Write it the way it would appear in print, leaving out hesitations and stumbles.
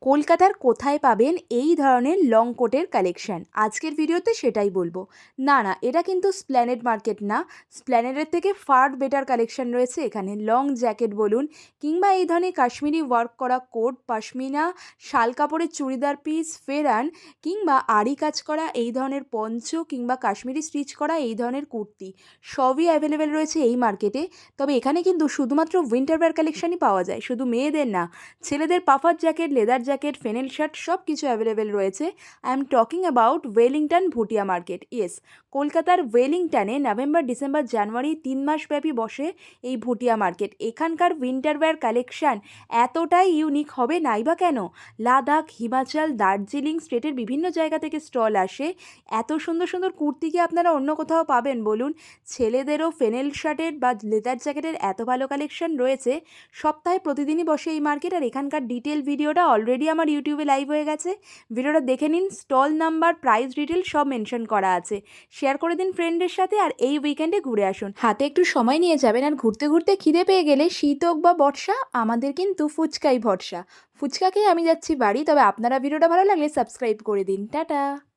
কলকাতার কোথায় পাবেন এই ধরনের লং কোটের কালেকশন? আজকের ভিডিওতে সেটাই বলবো। না, এটা কিন্তু স্প্ল্যানেড মার্কেট না। স্প্ল্যানেডের থেকে ফার বেটার কালেকশন রয়েছে এখানে। লং জ্যাকেট বলুন কিংবা এই ধরনের কাশ্মীরি ওয়ার্ক করা কোট, পশমিনা, শাল কাপড়ের চুড়িদার পিস, ফেরান কিংবা আড়ি কাজ করা এই ধরনের পঞ্চ কিংবা কাশ্মীরি স্টিচ করা এই ধরনের কুর্তি সবই অ্যাভেলেবেল রয়েছে এই মার্কেটে। তবে এখানে কিন্তু শুধুমাত্র উইন্টার ওয়্যার কালেকশনই পাওয়া যায়, শুধু মেয়েদের না, ছেলেদের puffer jacket, leather jacket, fennel shirt সব কিছু অ্যাভেলেবেল রয়েছে। I am talking about Wellington Bhutia market. Yes, কলকাতার ওয়েলিংটনে নভেম্বর, ডিসেম্বর, জানুয়ারি 3 মাসব্যাপী বসে এই ভুটিয়া মার্কেট। এখানকার উইন্টার ওয়্যার কালেকশান এতটাই ইউনিক হবে নাই বা কেন? লাদাখ, হিমাচল, দার্জিলিং স্টেটের বিভিন্ন জায়গা থেকে স্টল আসে। এত সুন্দর সুন্দর কুর্তি কি আপনারা অন্য কোথাও পাবেন বলুন? ছেলেদেরও ফেনেল শার্টের বা লেদার জ্যাকেটের এত ভালো কালেকশন রয়েছে। সপ্তাহে প্রতিদিনই বসে এই মার্কেট, আর এখানকার ডিটেল ভিডিওটা অলরেডি আমার ইউটিউবে লাইভ হয়ে গেছে। ভিডিওটা দেখে নিন, স্টল নাম্বার, প্রাইস ডিটেল সব মেনশন করা আছে। শেয়ার করে দিন ফ্রেন্ডের সাথে, আর এই উইকেন্ডে ঘুরে আসুন। হাতে একটু সময় নিয়ে যাবেন, আর ঘুরতে ঘুরতে খিদে পেয়ে গেলে শীত হোক বা বর্ষা, আমাদের কিন্তু ফুচকাই ভরসা। ফুচকা খেয়ে আমি যাচ্ছি বাড়ি। তবে আপনারা ভিডিওটা ভালো লাগলে সাবস্ক্রাইব করে দিন। টাটা।